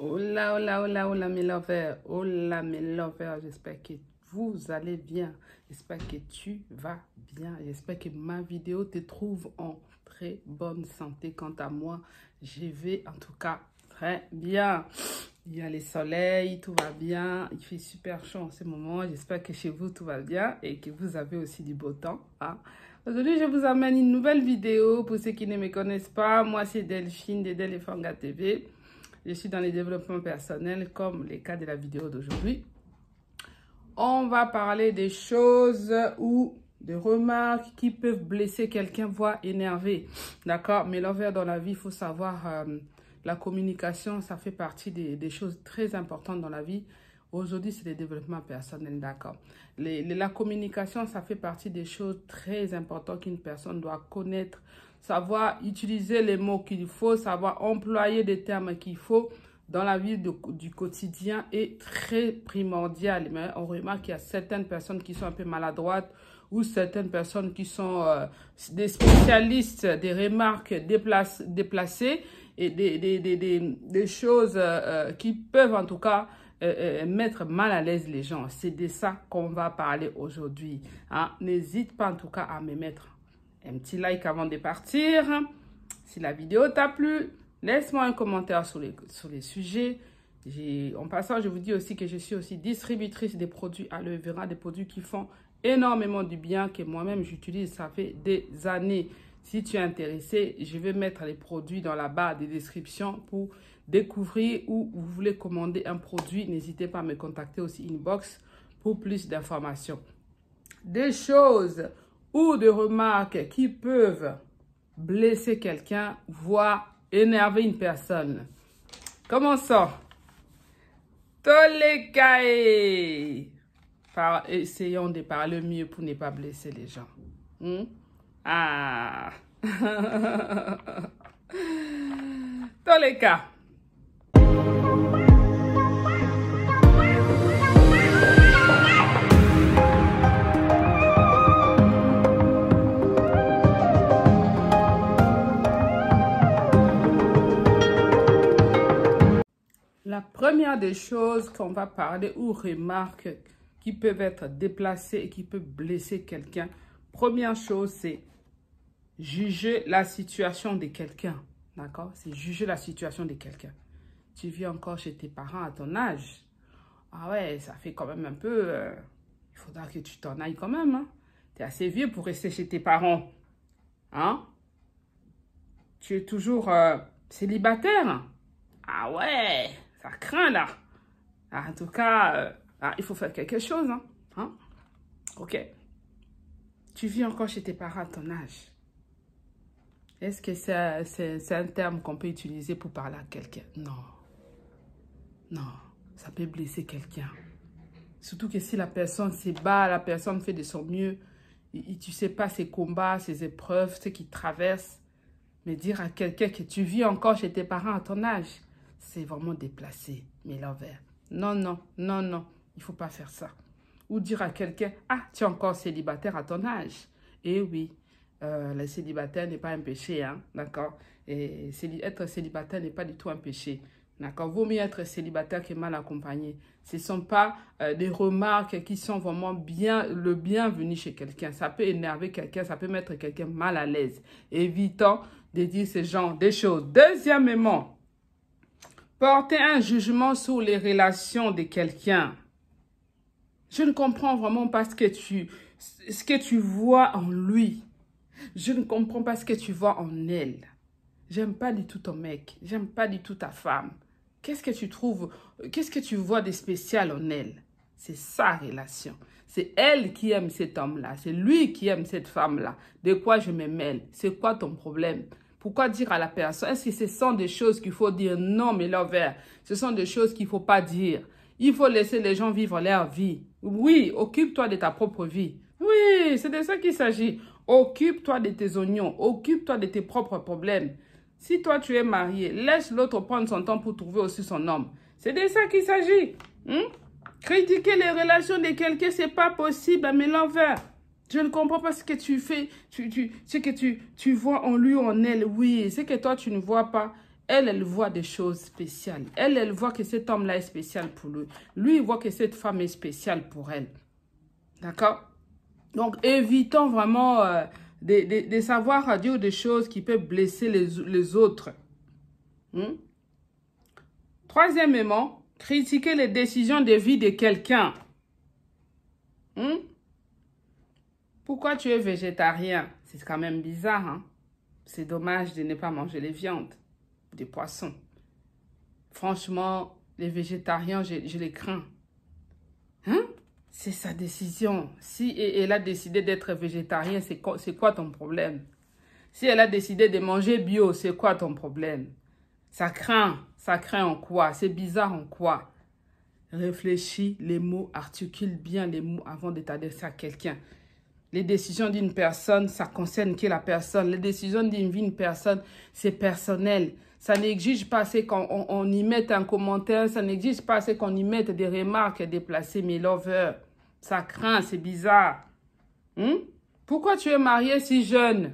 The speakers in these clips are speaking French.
Hola, hola, hola, hola mes lovers, hola mes lovers, j'espère que vous allez bien, j'espère que tu vas bien, j'espère que ma vidéo te trouve en très bonne santé. Quant à moi, je vais en tout cas très bien. Il y a le soleil, tout va bien, il fait super chaud en ce moment, j'espère que chez vous tout va bien et que vous avez aussi du beau temps. Hein? Aujourd'hui, je vous amène une nouvelle vidéo. Pour ceux qui ne me connaissent pas, moi c'est Delphine de Delefanga TV. Je suis dans les développements personnels comme les cas de la vidéo d'aujourd'hui. On va parler des choses ou des remarques qui peuvent blesser quelqu'un, voire énerver. D'accord? Mais l'envers dans la vie, il faut savoir, la communication, ça fait partie des choses très importantes dans la vie. Aujourd'hui, c'est le développement personnel, d'accord? La communication, ça fait partie des choses très importantes qu'une personne doit connaître, savoir utiliser les mots qu'il faut, savoir employer des termes qu'il faut dans la vie du quotidien est très primordial. Mais on remarque qu'il y a certaines personnes qui sont un peu maladroites ou certaines personnes qui sont des spécialistes des remarques déplacées et des choses qui peuvent en tout cas mettre mal à l'aise les gens. C'est de ça qu'on va parler aujourd'hui. Hein? N'hésite pas en tout cas à me mettre un petit like avant de partir. Si la vidéo t'a plu, laisse-moi un commentaire sur les sujets. En passant, je vous dis aussi que je suis aussi distributrice des produits aloe vera, des produits qui font énormément du bien, que moi-même j'utilise, ça fait des années. Si tu es intéressé, je vais mettre les produits dans la barre de description pour découvrir ou vous voulez commander un produit. N'hésitez pas à me contacter aussi inbox pour plus d'informations. Des choses ou des remarques qui peuvent blesser quelqu'un, voire énerver une personne. Commençons. Tolekae. Essayons de parler mieux pour ne pas blesser les gens. Ah. Toleka. La première des choses qu'on va parler ou remarques qui peuvent être déplacées et qui peuvent blesser quelqu'un, première chose, c'est juger la situation de quelqu'un. D'accord? C'est juger la situation de quelqu'un. Tu vis encore chez tes parents à ton âge. Ah ouais, ça fait quand même un peu... il faudra que tu t'en ailles quand même. Hein? Tu es assez vieux pour rester chez tes parents. Hein? Tu es toujours célibataire. Ah ouais, ça craint là. Ah, en tout cas, il faut faire quelque chose. Hein? Ok. Tu vis encore chez tes parents à ton âge. Est-ce que c'est un terme qu'on peut utiliser pour parler à quelqu'un? Non. Non, ça peut blesser quelqu'un. Surtout que si la personne se bat, la personne fait de son mieux, et tu ne sais pas ses combats, ses épreuves, ce qu'il traverse. Mais dire à quelqu'un que tu vis encore chez tes parents à ton âge, c'est vraiment déplacé, mais l'envers. Non, non, non, non, il ne faut pas faire ça. Ou dire à quelqu'un, ah, tu es encore célibataire à ton âge. Eh oui, le célibataire n'est pas un péché, hein, d'accord? Et être célibataire n'est pas du tout un péché, d'accord? Vaut mieux être célibataire que mal accompagné. Ce ne sont pas des remarques qui sont vraiment le bienvenu chez quelqu'un. Ça peut énerver quelqu'un, ça peut mettre quelqu'un mal à l'aise. Évitons de dire ce genre de choses. Deuxièmement, porter un jugement sur les relations de quelqu'un. Je ne comprends vraiment pas ce que tu vois en lui. Je ne comprends pas ce que tu vois en elle. J'aime pas du tout ton mec. J'aime pas du tout ta femme. Qu'est-ce que tu trouves, qu'est-ce que tu vois de spécial en elle? C'est sa relation. C'est elle qui aime cet homme-là. C'est lui qui aime cette femme-là. De quoi je me mêle? C'est quoi ton problème? Pourquoi dire à la personne? Est-ce que ce sont des choses qu'il faut dire? Non, mais l'envers. Ce sont des choses qu'il ne faut pas dire. Il faut laisser les gens vivre leur vie. Oui, occupe-toi de ta propre vie. Oui, c'est de ça qu'il s'agit. Occupe-toi de tes oignons. Occupe-toi de tes propres problèmes. Si toi, tu es marié, laisse l'autre prendre son temps pour trouver aussi son homme. C'est de ça qu'il s'agit. Critiquer les relations de quelqu'un, ce n'est pas possible, mais l'envers. Je ne comprends pas ce que tu fais, ce que tu vois en lui ou en elle. Oui, c'est que toi, tu ne vois pas. Elle voit des choses spéciales. Elle voit que cet homme-là est spécial pour lui. Lui, il voit que cette femme est spéciale pour elle. D'accord? Donc, évitons vraiment de savoir dire des choses qui peuvent blesser les autres. Troisièmement, critiquer les décisions de vie de quelqu'un. Pourquoi tu es végétarien? C'est quand même bizarre, hein? C'est dommage de ne pas manger les viandes, des poissons. Franchement, les végétariens, je les crains. C'est sa décision. Si elle a décidé d'être végétarien, c'est quoi ton problème? Si elle a décidé de manger bio, c'est quoi ton problème? Ça craint en quoi? C'est bizarre en quoi? Réfléchis les mots, articule bien les mots avant de t'adresser à quelqu'un. Les décisions d'une personne, ça concerne qui la personne. Les décisions d'une personne, c'est personnel. Ça n'exige pas assez qu'on y mette un commentaire. Ça n'exige pas assez qu'on y mette des remarques déplacées, mes lovers. Ça craint, c'est bizarre. Pourquoi tu es marié si jeune?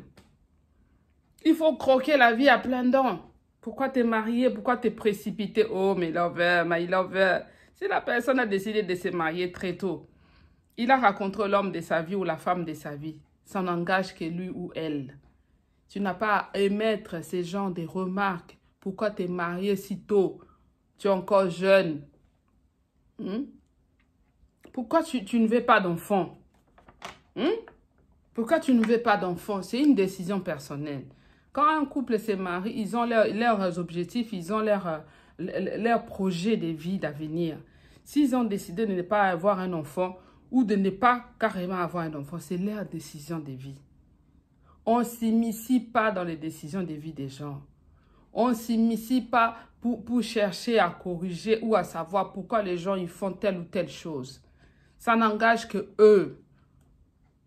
Il faut croquer la vie à plein dents. Pourquoi tu es marié? Pourquoi tu es précipité? Oh, mes lovers, my lover. Si la personne a décidé de se marier très tôt, il a rencontré l'homme de sa vie ou la femme de sa vie. Ça n'engage que lui ou elle. Tu n'as pas à émettre ces genres de remarques. Pourquoi tu es marié si tôt? Tu es encore jeune. Pourquoi tu ne veux pas d'enfant? Pourquoi tu ne veux pas d'enfant? C'est une décision personnelle. Quand un couple se marie, ils ont leurs objectifs, ils ont leur projet de vie, d'avenir. S'ils ont décidé de ne pas avoir un enfant ou de ne pas carrément avoir un enfant, c'est leur décision de vie. On ne s'immisce pas dans les décisions de vie des gens. On ne s'immisce pas pour chercher à corriger ou à savoir pourquoi les gens ils font telle ou telle chose. Ça n'engage que eux.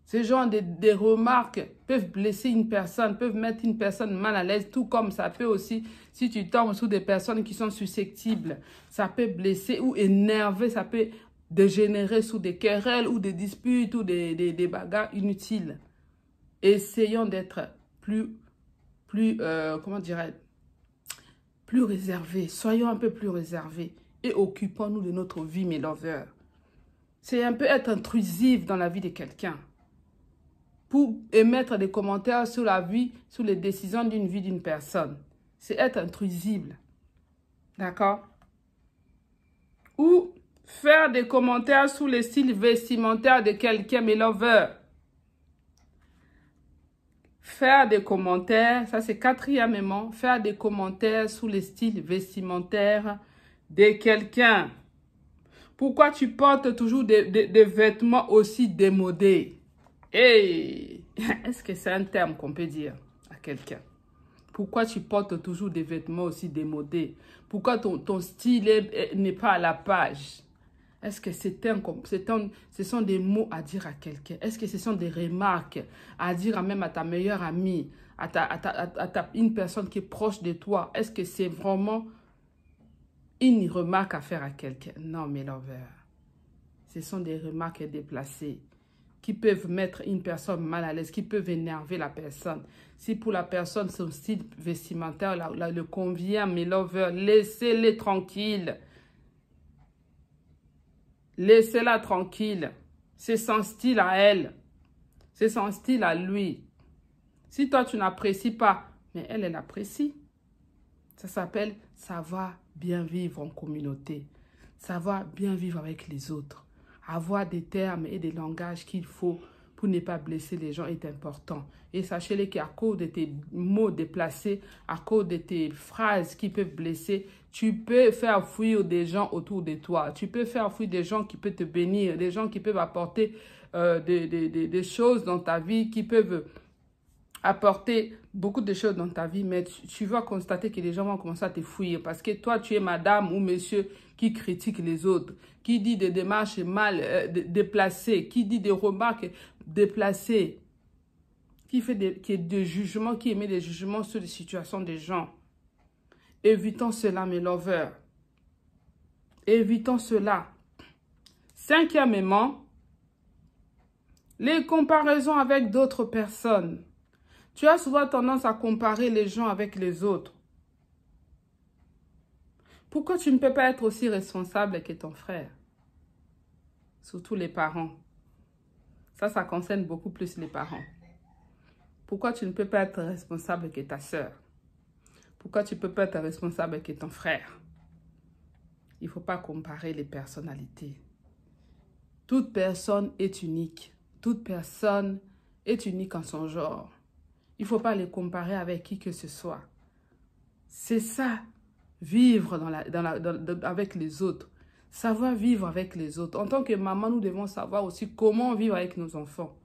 Ces genres de remarques peuvent blesser une personne, peuvent mettre une personne mal à l'aise, tout comme ça peut aussi, si tu tombes sous des personnes qui sont susceptibles, ça peut blesser ou énerver, ça peut dégénérer sous des querelles ou des disputes ou des bagarres inutiles. Essayons d'être comment dirais-je, plus réservés. Soyons un peu plus réservés et occupons-nous de notre vie, mes lovers. C'est un peu être intrusif dans la vie de quelqu'un. Pour émettre des commentaires sur la vie, sur les décisions d'une vie d'une personne. C'est être intrusible. D'accord? Ou faire des commentaires sur le style vestimentaire de quelqu'un, mes lovers. Faire des commentaires, ça c'est quatrièmement, faire des commentaires sur le style vestimentaire de quelqu'un. Pourquoi tu portes toujours des vêtements aussi démodés? Hey, est-ce que c'est un terme qu'on peut dire à quelqu'un? Pourquoi tu portes toujours des vêtements aussi démodés? Pourquoi ton style n'est pas à la page? Est-ce que ce sont des mots à dire à quelqu'un? Est-ce que ce sont des remarques à dire même à ta meilleure amie, une personne qui est proche de toi? Est-ce que c'est vraiment une remarque à faire à quelqu'un? Non, mes lovers. Ce sont des remarques déplacées qui peuvent mettre une personne mal à l'aise, qui peuvent énerver la personne. Si pour la personne, son style vestimentaire le convient, mes lovers, laissez-les tranquilles. Laissez-la tranquille. C'est son style à elle. C'est son style à lui. Si toi, tu n'apprécies pas, mais elle apprécie. Ça s'appelle savoir bien vivre en communauté. Savoir bien vivre avec les autres. Avoir des termes et des langages qu'il faut pour ne pas blesser les gens est important. Et sachez-le qu'à cause de tes mots déplacés, à cause de tes phrases qui peuvent blesser, tu peux faire fuir des gens autour de toi. Tu peux faire fuir des gens qui peuvent te bénir, des gens qui peuvent apporter des choses dans ta vie, qui peuvent apporter beaucoup de choses dans ta vie, mais tu vas constater que les gens vont commencer à te fuir parce que toi, tu es madame ou monsieur qui critique les autres, qui dit des démarches mal déplacées, qui dit des remarques déplacées, qui émet des jugements sur les situations des gens. Évitons cela, mes lovers. Évitons cela. Cinquièmement, les comparaisons avec d'autres personnes. Tu as souvent tendance à comparer les gens avec les autres. Pourquoi tu ne peux pas être aussi responsable que ton frère? Surtout les parents. Ça concerne beaucoup plus les parents. Pourquoi tu ne peux pas être responsable que ta sœur? Pourquoi tu ne peux pas être responsable que ton frère? Il ne faut pas comparer les personnalités. Toute personne est unique. Toute personne est unique en son genre. Il ne faut pas les comparer avec qui que ce soit. C'est ça, vivre avec les autres. Savoir vivre avec les autres. En tant que maman, nous devons savoir aussi comment vivre avec nos enfants.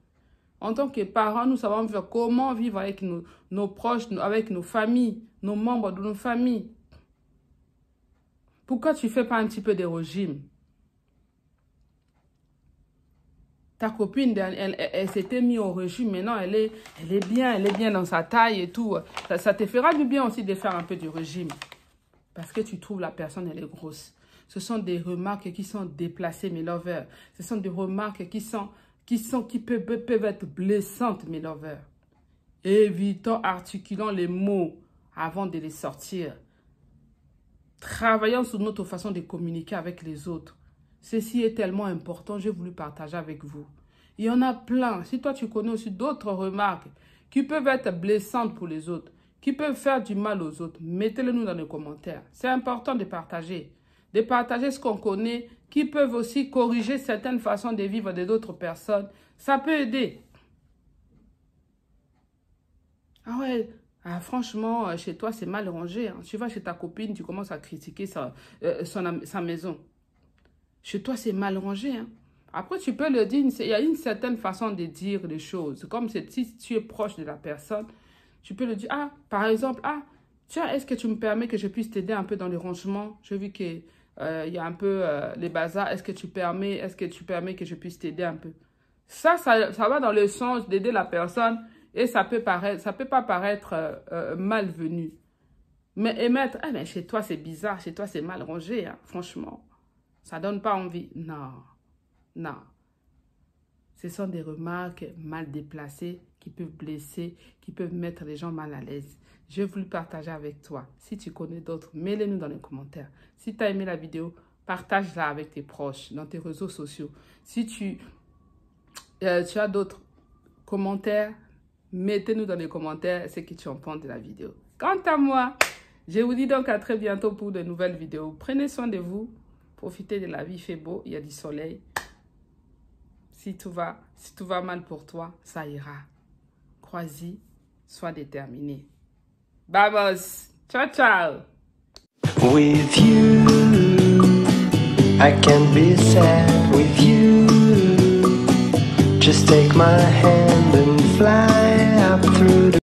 En tant que parents, nous savons comment vivre avec nos proches, avec nos familles, nos membres de nos familles. Pourquoi tu ne fais pas un petit peu de régime? Ta copine, elle s'était mise au régime, maintenant elle est bien dans sa taille et tout. Ça te fera du bien aussi de faire un peu du régime. Parce que tu trouves la personne, elle est grosse. Ce sont des remarques qui sont déplacées, mes lovers. Ce sont des remarques qui peuvent être blessantes, mes lovers. Évitons, articulons les mots avant de les sortir. Travaillons sur notre façon de communiquer avec les autres. Ceci est tellement important, j'ai voulu partager avec vous. Il y en a plein. Si toi, tu connais aussi d'autres remarques qui peuvent être blessantes pour les autres, qui peuvent faire du mal aux autres, mettez-le nous dans les commentaires. C'est important de partager ce qu'on connaît, qui peuvent aussi corriger certaines façons de vivre d'autres personnes. Ça peut aider. Ah ouais, franchement, chez toi, c'est mal rangé. Hein. Tu vas chez ta copine, tu commences à critiquer sa maison. Chez toi, c'est mal rangé. Hein. Après, tu peux le dire, il y a une certaine façon de dire les choses. Comme si tu es proche de la personne, tu peux le dire. Ah, par exemple, tiens, est-ce que tu me permets que je puisse t'aider un peu dans le rangement? Je vu qu'il y a un peu les bazars. Est-ce que tu permets que je puisse t'aider un peu? Ça va dans le sens d'aider la personne et ça peut pas paraître malvenu. Mais émettre, mais chez toi, c'est bizarre, chez toi, c'est mal rangé, hein, franchement. Ça donne pas envie. Non, non. Ce sont des remarques mal déplacées qui peuvent blesser, qui peuvent mettre les gens mal à l'aise. Je voulais partager avec toi. Si tu connais d'autres, mets-les-nous dans les commentaires. Si tu as aimé la vidéo, partage-la avec tes proches, dans tes réseaux sociaux. Si tu as d'autres commentaires, mettez-nous dans les commentaires ce que tu en penses de la vidéo. Quant à moi, je vous dis donc à très bientôt pour de nouvelles vidéos. Prenez soin de vous. Profitez de la vie, il fait beau, il y a du soleil. Si tout va mal pour toi, ça ira. Crois-y, sois déterminé. Vamos! Ciao, ciao! With you, I can be sad with you. Just take my hand and fly up through the